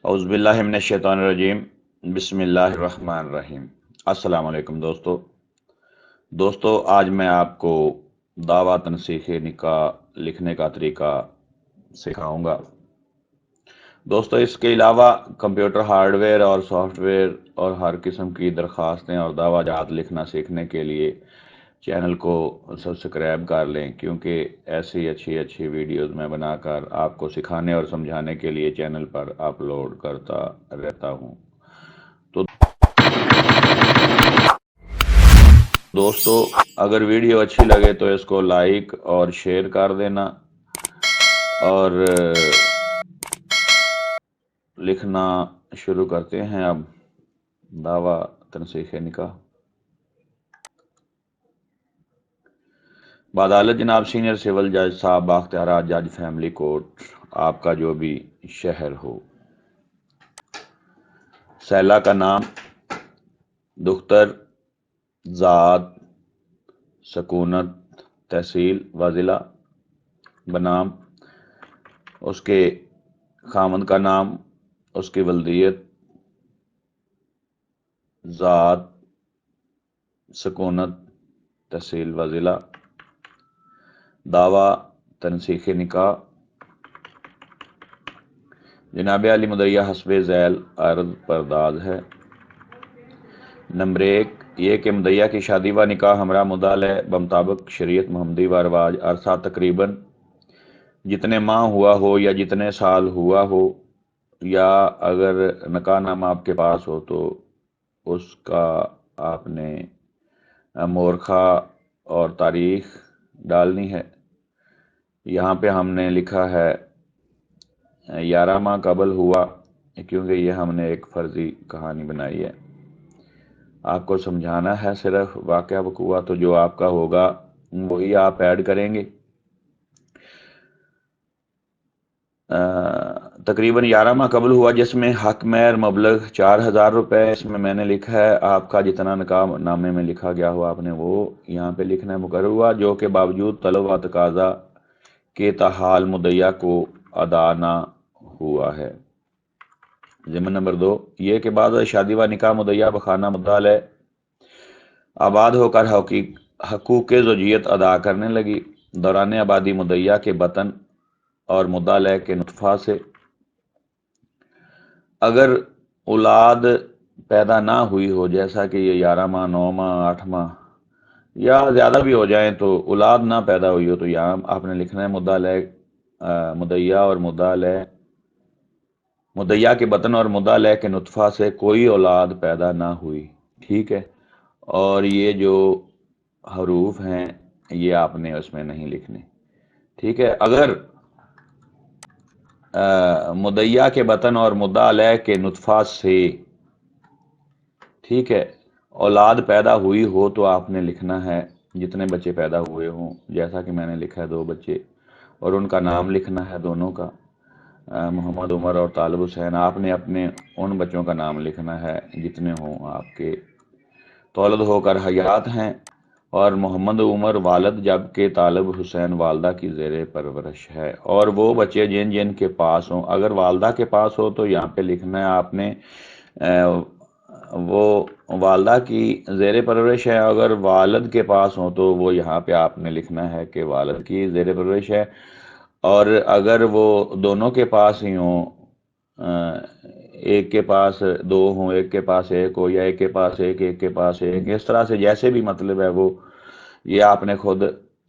اعوذ باللہ من الشیطان الرجیم، بسم اللہ الرحمن الرحیم۔ السلام علیکم دوستو، آج میں آپ کو دعویٰ تنسیخ نکاح لکھنے کا طریقہ سکھاؤں گا۔ دوستو، اس کے علاوہ کمپیوٹر ہارڈ ویئر اور سافٹ ویئر اور ہر قسم کی درخواستیں اور دعویٰ جات لکھنا سیکھنے کے لیے چینل کو سبسکرائب کر لیں، کیونکہ ایسی اچھی ویڈیوز میں بنا کر آپ کو سکھانے اور سمجھانے کے لیے چینل پر اپلوڈ کرتا رہتا ہوں۔ تو دوستو، اگر ویڈیو اچھی لگے تو اس کو لائک اور شیئر کر دینا، اور لکھنا شروع کرتے ہیں اب دعویٰ تنسیخ نکاح۔ بعدالت جناب سینئر سول جج صاحب بااختیارات جج فیملی کورٹ، آپ کا جو بھی شہر ہو۔ سیلہ کا نام، دختر، ذات، سکونت، تحصیل و ضلع بنام، اس کے خامند کا نام، اس کی ولدیت، ذات، سکونت، تحصیل و ضلع۔ دعویٰ تنسیخ نکاح جناب علی مدعیہ حسب ذیل عرض پرداز ہے۔ نمبر 1، یہ کہ مدعیہ کی شادی و نکاح ہمراہ مدعا علیہ بمطابق شریعت محمدی و رواج عرصہ تقریباً جتنے ماہ ہوا ہو یا جتنے سال ہوا ہو، یا اگر نکاح نامہ آپ کے پاس ہو تو اس کا آپ نے مورخہ اور تاریخ ڈالنی ہے۔ یہاں پہ ہم نے لکھا ہے 11 ماہ قبل ہوا، کیونکہ یہ ہم نے ایک فرضی کہانی بنائی ہے۔ آپ کو سمجھانا ہے صرف واقعہ وقوع، تو جو آپ کا ہوگا وہی آپ ایڈ کریں گے۔ تقریباً 11 ماہ قبل ہوا، جس میں حق مہر مبلغ 4000 روپے، اس میں میں نے لکھا ہے آپ کا جتنا نکاح نامے میں لکھا گیا ہوا آپ نے وہ یہاں پہ لکھنا ہے۔ مقرر ہوا جو کہ باوجود طلب و تقاضا کے تاحال مدعیہ کو ادا نہ ہوا ہے۔ ضمن نمبر 2، یہ کہ بعد شادی و نکاح مدعیہ بخانہ مدعا علیہ آباد ہو کر حقوق زوجیت ادا کرنے لگی۔ دوران آبادی مدعیہ کے بطن اور مدعا علیہ کے نطفہ سے اگر اولاد پیدا نہ ہوئی ہو، جیسا کہ یہ 11 ماہ 9 ماہ 8 ماہ یا زیادہ بھی ہو جائیں، تو اولاد نہ پیدا ہوئی ہو تو یہاں آپ نے لکھنا ہے مدعا علیہ مدعیہ اور مدعا علیہ مدعیہ کے بطن اور مدعا علیہ کے نطفہ سے کوئی اولاد پیدا نہ ہوئی، ٹھیک ہے۔ اور یہ جو حروف ہیں یہ آپ نے اس میں نہیں لکھنے، ٹھیک ہے۔ اگر مدعیہ کے بطن اور مدعا علیہ کے نطفہ سے، ٹھیک ہے، اولاد پیدا ہوئی ہو تو آپ نے لکھنا ہے جتنے بچے پیدا ہوئے ہوں، جیسا کہ میں نے لکھا ہے 2 بچے، اور ان کا نام لکھنا ہے دونوں کا، محمد عمر اور طالب حسین۔ آپ نے اپنے ان بچوں کا نام لکھنا ہے جتنے ہوں آپ کے تولد ہو کر حیات ہیں، اور محمد عمر والد جبکہ طالب حسین والدہ کی زیر پرورش ہے۔ اور وہ بچے جن جن کے پاس ہوں، اگر والدہ کے پاس ہو تو یہاں پہ لکھنا ہے آپ نے وہ والدہ کی زیر پرورش ہے، اگر والد کے پاس ہو تو وہ یہاں پہ آپ نے لکھنا ہے کہ والد کی زیر پرورش ہے۔ اور اگر وہ دونوں کے پاس ہی ہوں، ایک کے پاس 2 ہوں، ایک کے پاس 1 ہو، یا ایک کے پاس ایک کے پاس 1، اس طرح سے جیسے بھی مطلب ہے وہ یہ آپ نے خود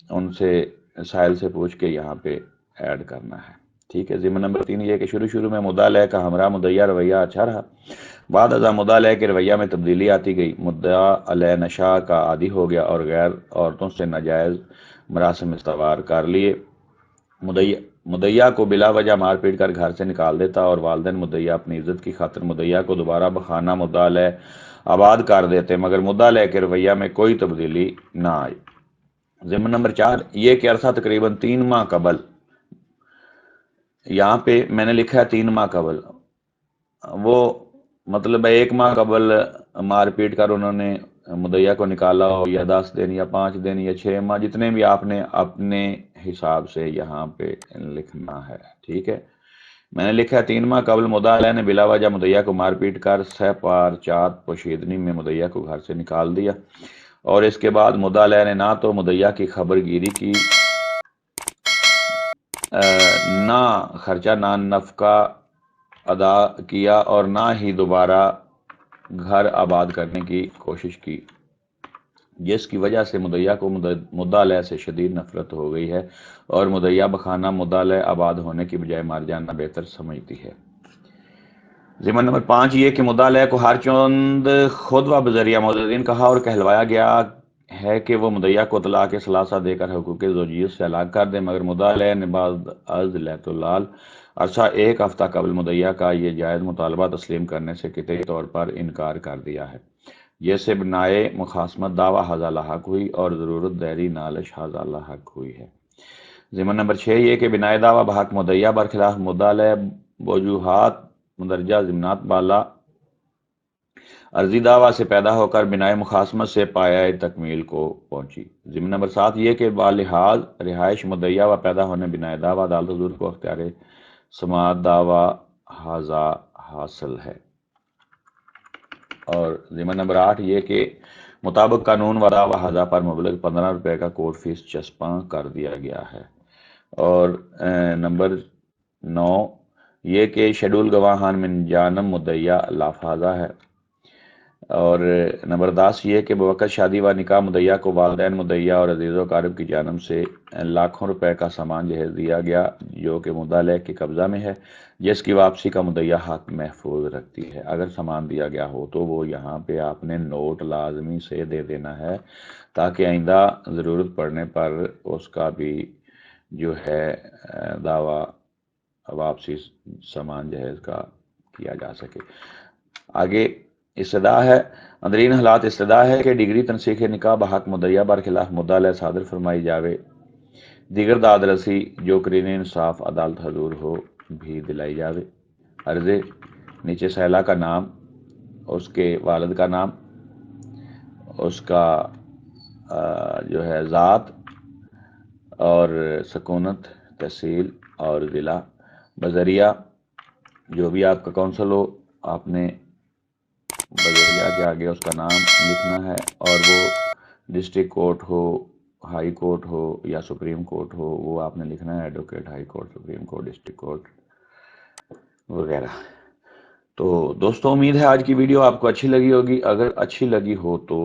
ان سے سائل سے پوچھ کے یہاں پہ ایڈ کرنا ہے، ٹھیک ہے۔ ضمن نمبر 3، یہ کہ شروع میں مدعا علیہ کا ہمراہ مدعیہ رویہ اچھا رہا، بعد ازاں مدعا علیہ کے رویہ میں تبدیلی آتی گئی، مدعا علیہ نشہ کا عادی ہو گیا اور غیر عورتوں سے ناجائز مراسم استوار کر لیے، مدعیہ کو بلا وجہ مار پیٹ کر گھر سے نکال دیتا، اور والدین مدعیہ اپنی عزت کی خاطر مدعیہ کو دوبارہ بخانہ مدعا علیہ آباد کر دیتے، مگر مدعا علیہ کے رویہ میں کوئی تبدیلی نہ آئی۔ ضمن نمبر 4، یہ کہ عرصہ تقریباً 3 ماہ قبل، یہاں پہ میں نے لکھا ہے 3 ماہ قبل، وہ مطلب 1 ماہ قبل مار پیٹ کر انہوں نے مدعیہ کو نکالا ہو، یا 10 دن یا 5 دن یا 6 ماہ، جتنے بھی آپ نے اپنے حساب سے یہاں پہ لکھنا ہے، ٹھیک ہے۔ میں نے لکھا ہے 3 ماہ قبل مدعا علیہ نے بلا وجہ مدعیہ کو مار پیٹ کر سہ پار چات پوشیدنی میں مدعیہ کو گھر سے نکال دیا، اور اس کے بعد مدعا علیہ نے نہ تو مدعیہ کی خبر گیری کی، نہ خرچہ نہ نفقہ ادا کیا، اور نہ ہی دوبارہ گھر آباد کرنے کی کوشش کی، جس کی وجہ سے مدعیہ کو مدعا علیہ سے شدید نفرت ہو گئی ہے، اور مدعیہ بخانہ مدعا علیہ آباد ہونے کی بجائے مار جانا بہتر سمجھتی ہے۔ ضمن نمبر 5 یہ کہ مدعا علیہ کو ہر چند خود و بذریعہ معتدین کہا اور کہلوایا گیا ہے کہ وہ مدعیہ کو طلاق ثلاثہ دے کر حقوق زوجیت سے الگ کر دے، مگر مدعا علیہ نے بعد از لیت اللال عرصہ 1 ہفتہ قبل مدعیہ کا یہ جائز مطالبہ تسلیم کرنے سے قطعی طور پر انکار کر دیا ہے، جیسے بنائے مخاصمت دعویٰ حاضہ لاحق ہوئی اور ضرورت دہری نالش حاضہ لاحق ہوئی ہے۔ ضمن نمبر 6 یہ کہ بنائے دعویٰ بحق مدعیہ برخلاف مدعا علیہ وجوہات مندرجہ ضمنات بالا عرضی دعویٰ سے پیدا ہو کر بنائے مخاصمت سے پایہ تکمیل کو پہنچی۔ ضمن نمبر 7 یہ کہ بالحاظ رہائش مدعیہ و پیدا ہونے بنائے دعویٰ عدالت حضور کو اختیار سماعت دعویٰ حاضہ حاصل ہے۔ اور ضمن نمبر 8 یہ کہ مطابق قانون و دعویٰ حاضہ پر مبلغ 15 روپے کا کورٹ فیس چسپاں کر دیا گیا ہے۔ اور نمبر 9 یہ کہ شیڈول گواہان من جانب مدعیہ لافاظہ ہے۔ اور نمبر 10 یہ کہ بوقت شادی و نکاح مدعیہ کو والدین مدعیہ اور عزیز و اقارب کی جانب سے لاکھوں روپے کا سامان جہیز دیا گیا، جو کہ مدعا علیہ کے قبضہ میں ہے، جس کی واپسی کا مدعیہ حق محفوظ رکھتی ہے۔ اگر سامان دیا گیا ہو تو وہ یہاں پہ آپ نے نوٹ لازمی سے دے دینا ہے، تاکہ آئندہ ضرورت پڑنے پر اس کا بھی جو ہے دعویٰ واپسی سامان جہیز کا کیا جا سکے۔ آگے استدعا ہے۔ اندرین حالات استدعا ہے کہ ڈگری تنسیخ نکاح بحق مدعیہ برخلاف مدعا علیہ صادر فرمائی جاوے، دیگر داد رسی جو قرین انصاف عدالت حضور ہو بھی دلائی جاوے۔ عرضے نیچے سیلہ کا نام، اس کے والد کا نام، اس کا جو ہے ذات اور سکونت، تحصیل اور ضلع، بذریعہ جو بھی آپ کا کونسل ہو، آپ نے بذریعہ کے آگے اس کا نام لکھنا ہے، اور وہ ڈسٹرکٹ کورٹ ہو، ہائی کورٹ ہو یا سپریم کورٹ ہو، وہ آپ نے لکھنا ہے advocate high court, supreme court, district court وغیرہ۔ تو دوستوں امید ہے آج کی ویڈیو آپ کو اچھی لگی ہوگی۔ اگر اچھی لگی ہو تو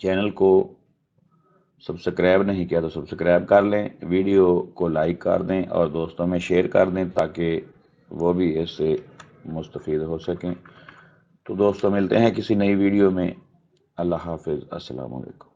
چینل کو سبسکرائب نہیں کیا تو سبسکرائب کر لیں، ویڈیو کو لائک کر دیں اور دوستوں میں شیئر کر دیں تاکہ وہ بھی اس سے مستفید ہو سکیں۔ تو دوستوں ملتے ہیں کسی نئی ویڈیو میں۔ اللہ حافظ، السلام علیکم۔